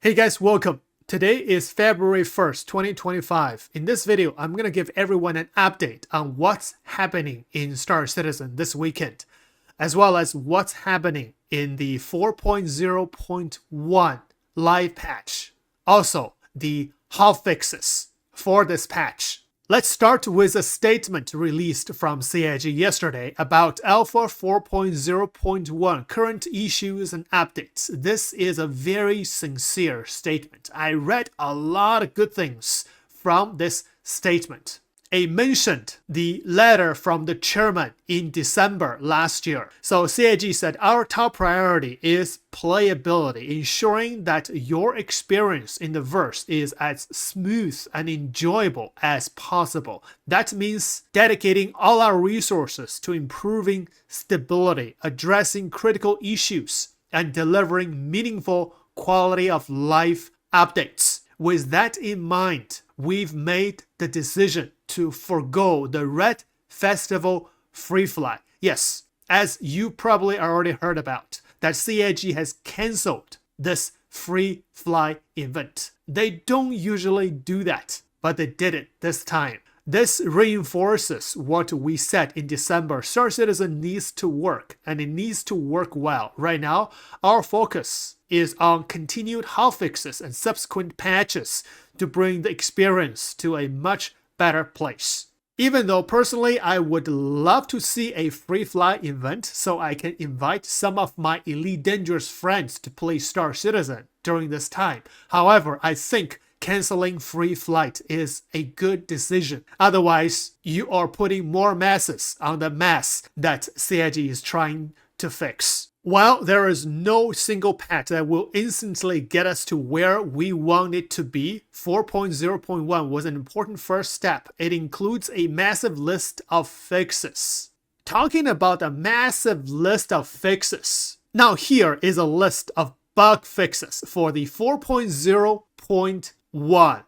Hey guys, welcome. Today is February 1st, 2025. In this video, I'm going to give everyone an update on what's happening in Star Citizen this weekend, as well as what's happening in the 4.0.1 live patch. Also, the hotfixes for this patch. Let's start with a statement released from CIG yesterday about Alpha 4.0.1 current issues and updates. This is a very sincere statement. I read a lot of good things from this statement. It mentioned the letter from the chairman in December last year. So CIG said, our top priority is playability, ensuring that your experience in the verse is as smooth and enjoyable as possible. That means dedicating all our resources to improving stability, addressing critical issues, and delivering meaningful quality of life updates. With that in mind, we've made the decision to forgo the Red Festival Freefly. Yes, as you probably already heard about, that CIG has cancelled this Freefly event. They don't usually do that, but they did it this time. This reinforces what we said in December. Star Citizen needs to work, and it needs to work well. Right now, our focus is on continued hotfixes and subsequent patches to bring the experience to a much better place. Even though personally I would love to see a Freefly event so I can invite some of my Elite Dangerous friends to play Star Citizen during this time. However, I think canceling free flight is a good decision. Otherwise, you are putting more masses on the mess that CIG is trying to fix. While there is no single patch that will instantly get us to where we want it to be, 4.0.1 was an important first step. It includes a massive list of fixes. Talking about a massive list of fixes, now here is a list of bug fixes for the 4.0.1.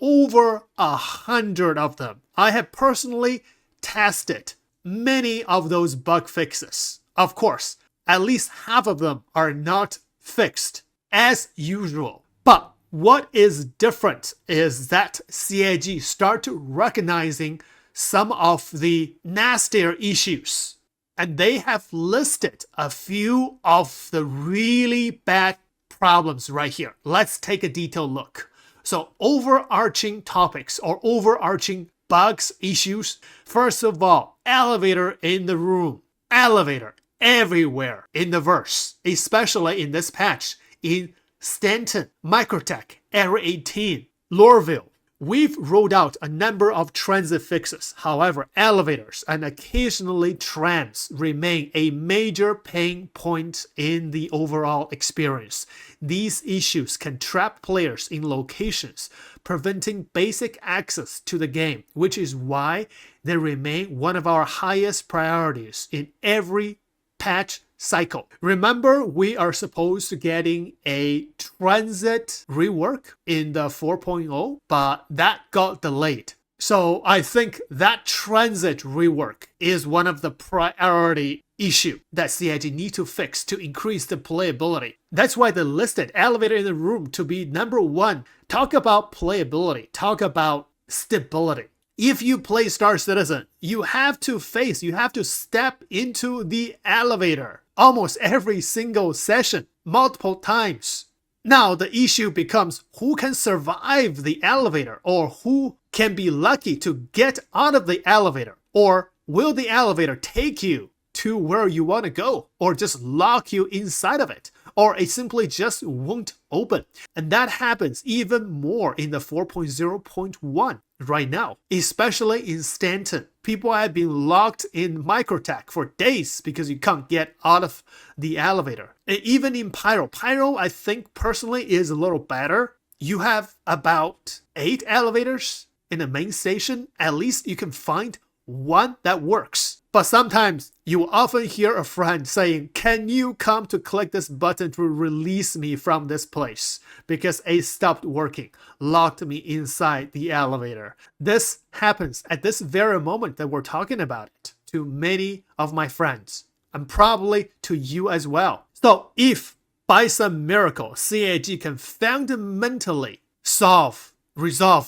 Over 100 of them. I have personally tested many of those bug fixes. Of course, at least half of them are not fixed as usual. But what is different is that CIG start recognizing some of the nastier issues. And they have listed a few of the really bad problems right here. Let's take a detailed look. So overarching topics or overarching bugs, issues. First of all, elevator in the room. Elevator everywhere in the verse, especially in this patch in Stanton, Microtech, Area 18, Lorville. We've rolled out a number of transit fixes. However, elevators and occasionally trams remain a major pain point in the overall experience. These issues can trap players in locations, preventing basic access to the game, which is why they remain one of our highest priorities in every patch cycle. Remember, we are supposed to getting a transit rework in the 4.0, but that got delayed. So I think that transit rework is one of the priority issue that CIG need to fix to increase the playability. That's why they listed elevator in the room to be number one. Talk about playability. Talk about stability. If you play Star Citizen, you have to step into the elevator almost every single session, multiple times. Now the issue becomes who can survive the elevator, or who can be lucky to get out of the elevator, or will the elevator take you to where you want to go, or just lock you inside of it, or it simply just won't open. And that happens even more in the 4.0.1 right now, especially in Stanton. People have been locked in Microtech for days because you can't get out of the elevator. And even in Pyro, I think personally is a little better. You have about 8 elevators in the main station. At least you can find one that works. But sometimes you will often hear a friend saying, can you come to click this button to release me from this place? Because it stopped working, locked me inside the elevator. This happens at this very moment that we're talking about it to many of my friends, and probably to you as well. So if by some miracle, CAG can fundamentally resolve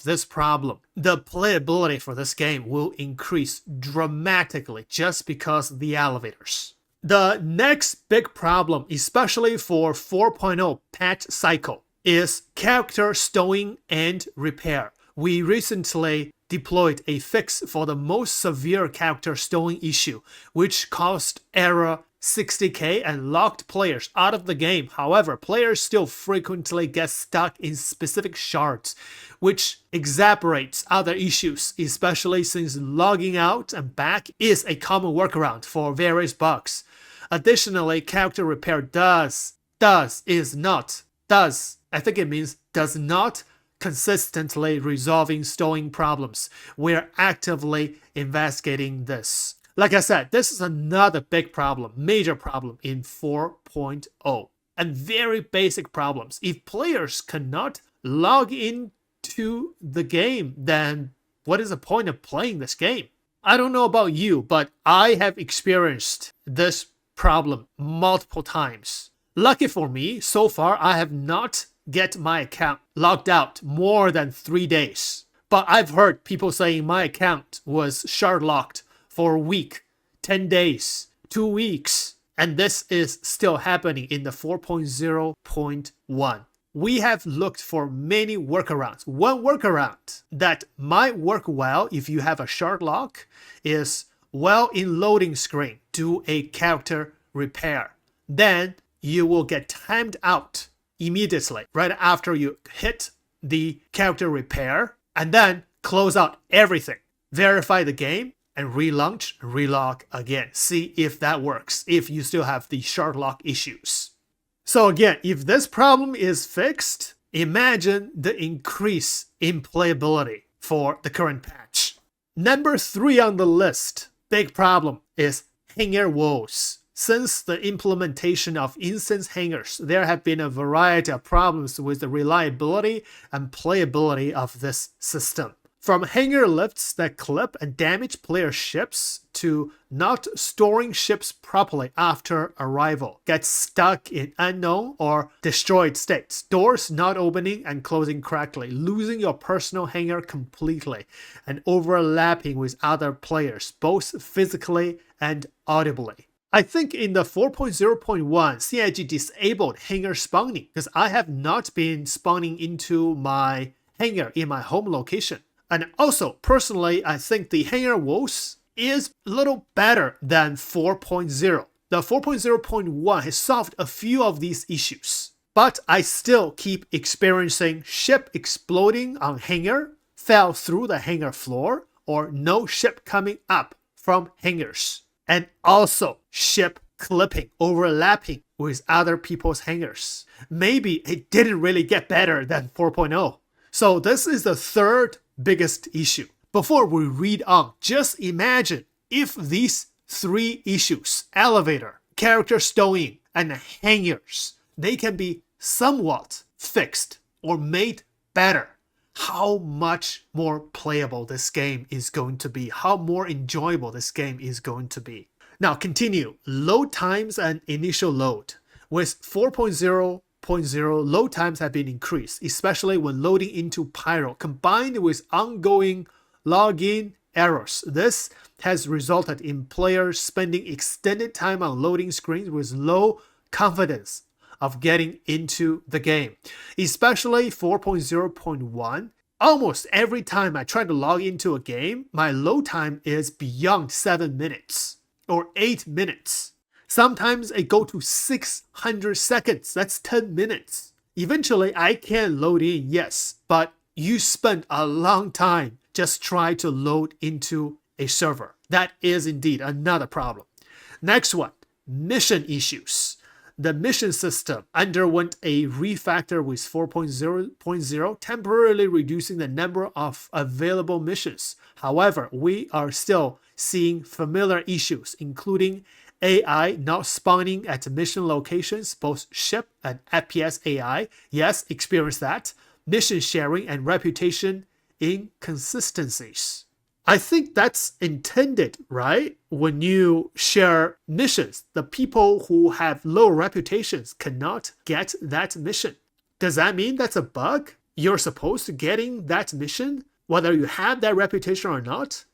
this problem, the playability for this game will increase dramatically just because of the elevators. The next big problem, especially for 4.0 patch cycle, is character stowing and repair. We recently deployed a fix for the most severe character stowing issue, which caused error 60k and locked players out of the game. However, players still frequently get stuck in specific shards, which exacerbates other issues, especially since logging out and back is a common workaround for various bugs. Additionally, character repair does not consistently resolving stowing problems. We're actively investigating this. Like I said, this is another big problem, major problem in 4.0. And very basic problems. If players cannot log into the game, then what is the point of playing this game? I don't know about you, but I have experienced this problem multiple times. Lucky for me, so far I have not get my account logged out more than 3 days. But I've heard people saying my account was shard locked for a week, 10 days, 2 weeks, and this is still happening in the 4.0.1. We have looked for many workarounds. One workaround that might work well if you have a shard lock is, while in loading screen, do a character repair. Then you will get timed out immediately right after you hit the character repair, and then close out everything, verify the game, and relaunch, relog again. See if that works, if you still have the shard lock issues. So again, if this problem is fixed, imagine the increase in playability for the current patch. Number 3 on the list, big problem, is Hangar woes. Since the implementation of instance hangars, there have been a variety of problems with the reliability and playability of this system. From hangar lifts that clip and damage player ships to not storing ships properly after arrival, get stuck in unknown or destroyed states, doors not opening and closing correctly, losing your personal hangar completely, and overlapping with other players, both physically and audibly. I think in the 4.0.1, CIG disabled hangar spawning because I have not been spawning into my hangar in my home location. And also, personally, I think the hangar woes is a little better than 4.0. The 4.0.1 has solved a few of these issues, but I still keep experiencing ship exploding on hangar, fell through the hangar floor, or no ship coming up from hangars. And also ship clipping, overlapping with other people's hangars. Maybe it didn't really get better than 4.0. So this is the third biggest issue. Before we read on, just imagine if these 3 issues, elevator, character stowing, and hangars, they can be somewhat fixed or made better. How much more playable this game is going to be, how more enjoyable this game is going to be. Now continue, load times and initial load. With 4.0.0, load times have been increased, especially when loading into Pyro, combined with ongoing login errors. This has resulted in players spending extended time on loading screens with low confidence of getting into the game. Especially 4.0.1, almost every time I try to log into a game, my load time is beyond 7 minutes or 8 minutes. Sometimes it go to 600 seconds, that's 10 minutes. Eventually I can load in, yes, but you spend a long time just try to load into a server. That is indeed another problem. Next one, mission issues. The mission system underwent a refactor with 4.0.0, temporarily reducing the number of available missions. However, we are still seeing familiar issues, including AI not spawning at mission locations, both ship and FPS AI. Yes, experience that. Mission sharing and reputation inconsistencies. I think that's intended, right? When you share missions, the people who have low reputations cannot get that mission. Does that mean that's a bug? You're supposed to getting that mission, whether you have that reputation or not?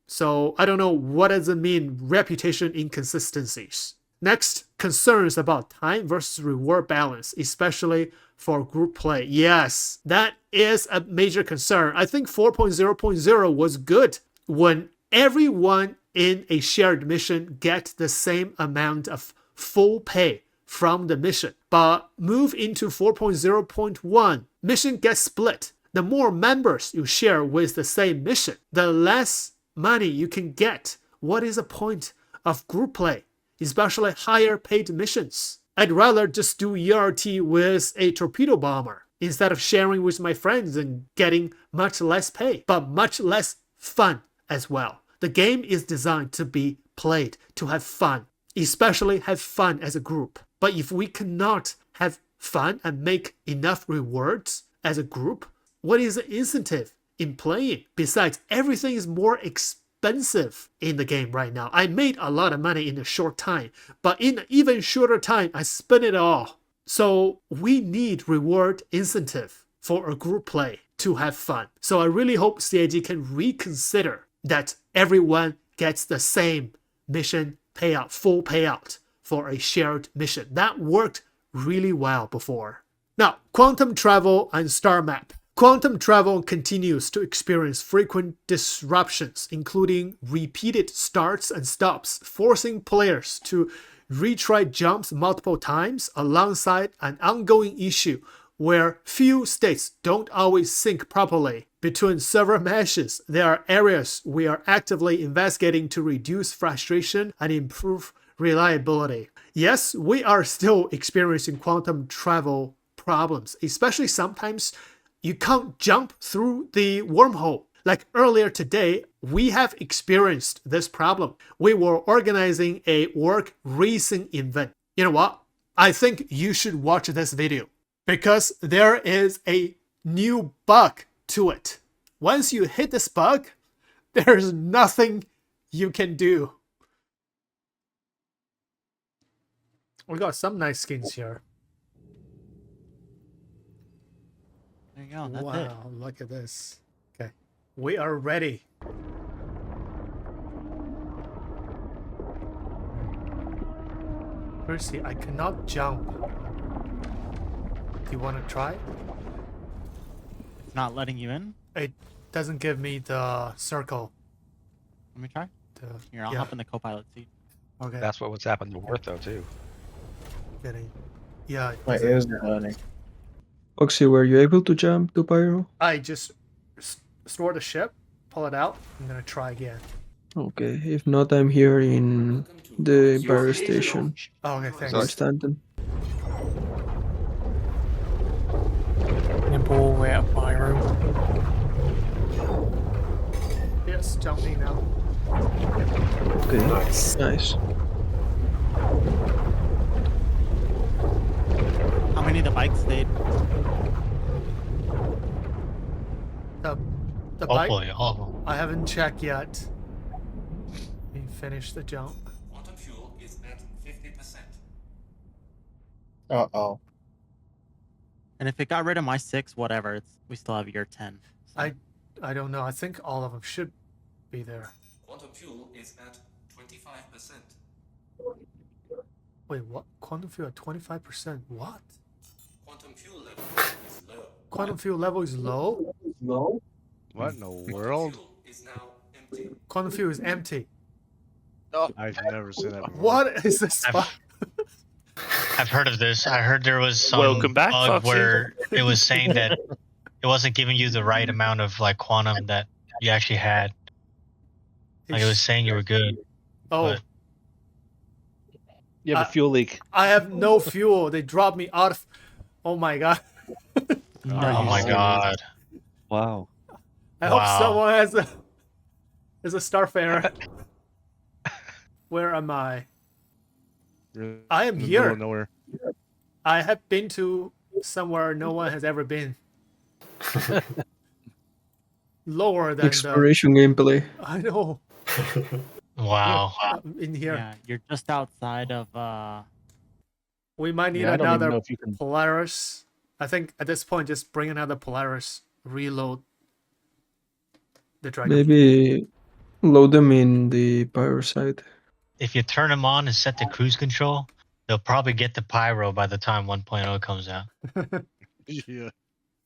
So I don't know what does it mean, reputation inconsistencies. Next, concerns about time versus reward balance, especially for group play. Yes, that is a major concern. I think 4.0.0 was good when everyone in a shared mission get the same amount of full pay from the mission. But move into 4.0.1, mission gets split. The more members you share with the same mission, the less money you can get. What is the point of group play, especially higher paid missions? I'd rather just do ERT with a torpedo bomber instead of sharing with my friends and getting much less pay, but much less fun as well. The game is designed to be played, to have fun, especially have fun as a group. But if we cannot have fun and make enough rewards as a group, what is the incentive in playing? Besides, everything is more expensive in the game right now. I made a lot of money in a short time, but in an even shorter time, I spent it all. So we need reward incentive for a group play to have fun. So I really hope CIG can reconsider that everyone gets the same mission payout, full payout for a shared mission. That worked really well before. Now, quantum travel and star map. Quantum travel continues to experience frequent disruptions, including repeated starts and stops, forcing players to retry jumps multiple times alongside an ongoing issue where few states don't always sync properly between server meshes. There are areas we are actively investigating to reduce frustration and improve reliability. Yes, we are still experiencing quantum travel problems, especially sometimes you can't jump through the wormhole. Like earlier today, we have experienced this problem. We were organizing a work racing event. You know what? I think you should watch this video because there is a new bug to it. Once you hit this bug, there's nothing you can do. We got some nice skins here. There you go. That's wow, it. Look at this. Okay, we are ready. Percy, I cannot jump. Do you want to try? It's not letting you in. It doesn't give me the circle. Let me try. Here, I'll yeah. hop in the co-pilot seat. Okay. That's what's happened to Worth though too. Getting. Yeah. My ears are hurting. Oxy, were you able to jump to Pyro? I just store the ship, pull it out. I'm gonna try again. Okay, if not, I'm here in the Pyro station. Oh, okay, thanks. So Stanton. Nimble, we're at Pyro. Yes, jumping now. Okay, nice. How many of the bikes stayed? The bike. Hopefully, all of them. I haven't checked yet. We finished the jump. Quantum fuel is at 50%. Uh-oh. And if it got rid of my 6, whatever, we still have your 10. So. I don't know. I think all of them should be there. Quantum fuel is at 25%. Wait, what? Quantum fuel at 25%? What? Quantum fuel level is low. Quantum fuel level is low? No. What in the Quantum world? fuel is now empty. Quantum fuel is empty. I've never seen that before. What is this? I've heard of this. I heard there was some Welcome back, bug Foxy. where it was saying that it wasn't giving you the right amount of like quantum that you actually had. Like it was saying you were good. Oh, but- You have a fuel leak. I have no fuel. They dropped me out of. Oh my god. Oh my god. Wow. I hope Wow. someone has a Starfarer. Where am I? I am here. Nowhere. I have been to somewhere no one has ever been. lower than the. Exploration gameplay. I know. Wow. In here, Yeah, you're just outside of we might need Yeah, I don't even another know if you can. Polaris. I think at this point, just bring another Polaris. Reload the Dragon. Maybe load them in the pyro side. If you turn them on and set the cruise control, they'll probably get the pyro by the time 1.0 comes out. Yeah.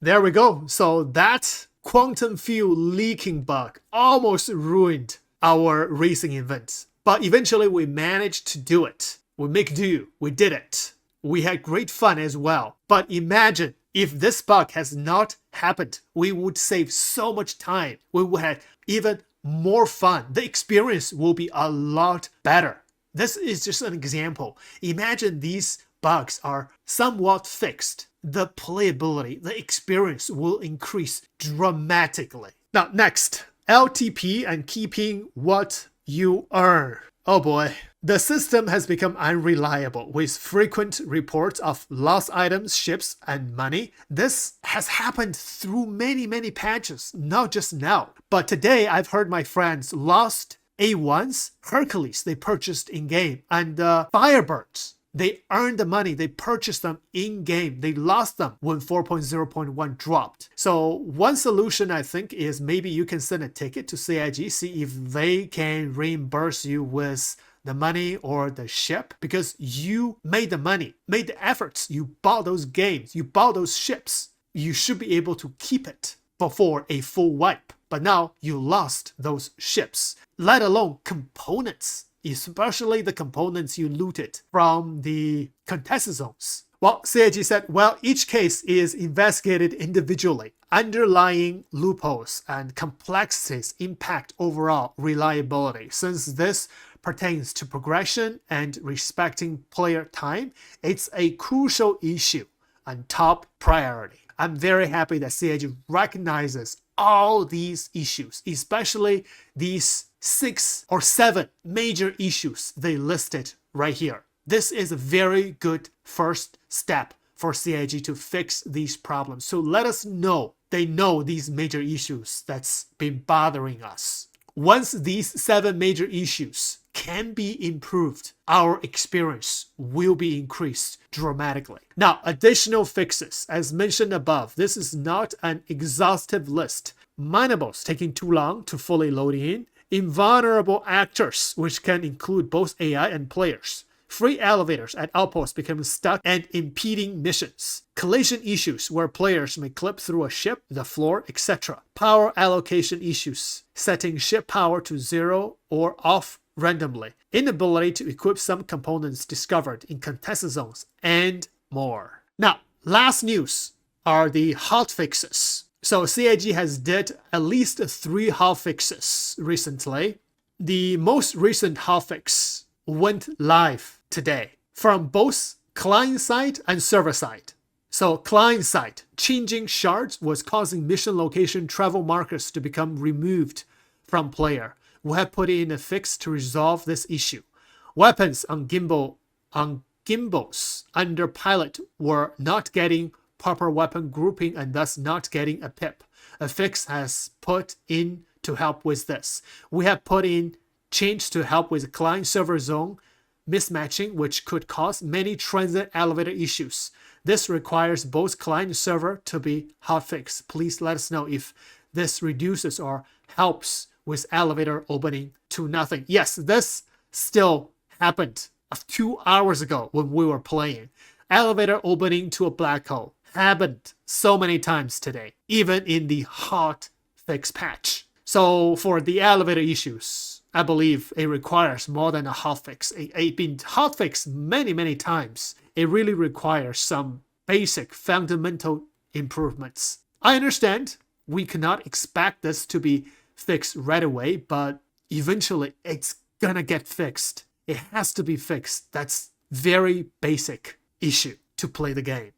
There we go. So that quantum fuel leaking bug almost ruined our racing event. But eventually we managed to do it. We make do. We did it. We had great fun as well. But imagine if this bug has not happened, we would save so much time. We would have even more fun. The experience will be a lot better. This is just an example. Imagine these bugs are somewhat fixed. The playability, the experience will increase dramatically. Now, next, LTP and keeping what you earn. Oh boy. The system has become unreliable with frequent reports of lost items, ships, and money. This has happened through many patches, not just now. But today I've heard my friends lost A1s, Hercules they purchased in-game, and Firebirds. They earned the money, they purchased them in-game, they lost them when 4.0.1 dropped. So one solution I think is maybe you can send a ticket to CIG, see if they can reimburse you with the money or the ship, because you made the money, made the efforts, you bought those games, you bought those ships. You should be able to keep it before a full wipe. But now you lost those ships, let alone components, especially the components you looted from the contested zones. Well, CIG said, well, each case is investigated individually. Underlying loopholes and complexities impact overall reliability. Since this pertains to progression and respecting player time, it's a crucial issue and top priority. I'm very happy that CIG recognizes all these issues, especially these 6 or 7 major issues they listed right here. This is a very good first step for CIG to fix these problems. So let us know they know these major issues that's been bothering us. Once these 7 major issues can be improved, our experience will be increased dramatically. Now, additional fixes. As mentioned above, this is not an exhaustive list. Minables taking too long to fully load in. Invulnerable actors, which can include both AI and players. Free elevators at outposts becoming stuck and impeding missions. Collision issues where players may clip through a ship, the floor, etc. Power allocation issues, setting ship power to 0 or off randomly. Inability to equip some components discovered in contested zones, and more. Now, last news are the hotfixes. So CIG has did at least 3 hotfixes recently. The most recent hotfix went live today from both client side and server side. So client side, changing shards was causing mission location travel markers to become removed from player. We have put in a fix to resolve this issue. Weapons on gimbals under pilot were not getting proper weapon grouping and thus not getting a pip. A fix has put in to help with this. We have put in change to help with client server zone mismatching, which could cause many transit elevator issues. This requires both client and server to be hotfixed. Please let us know if this reduces or helps with elevator opening to nothing. Yes, this still happened 2 hours ago when we were playing. Elevator opening to a black hole happened so many times today, even in the hotfix patch. So for the elevator issues, I believe it requires more than a hotfix. It's been hotfixed many times. It really requires some basic fundamental improvements. I understand we cannot expect this to be fixed right away, but eventually it's gonna get fixed. It has to be fixed. That's very basic issue to play the game.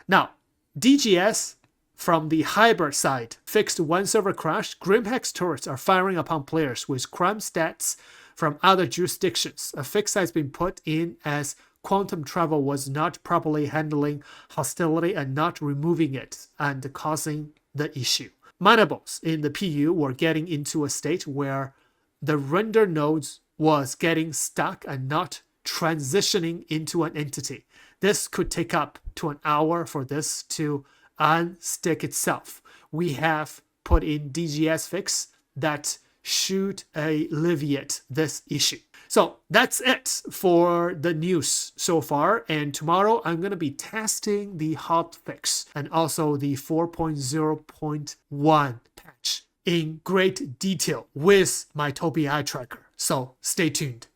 Now, DGS from the hybrid side fixed one server crash. Grimhex turrets are firing upon players with crime stats from other jurisdictions. A fix has been put in as quantum travel was not properly handling hostility and not removing it and causing the issue. manables in the PU were getting into a state where the render nodes was getting stuck and not transitioning into an entity. This could take up to an hour for this to unstick itself. We have put in DGS fix that should alleviate this issue. So that's it for the news so far. And tomorrow I'm going to be testing the hotfix and also the 4.0.1 patch in great detail with my Tobii eye tracker. So stay tuned.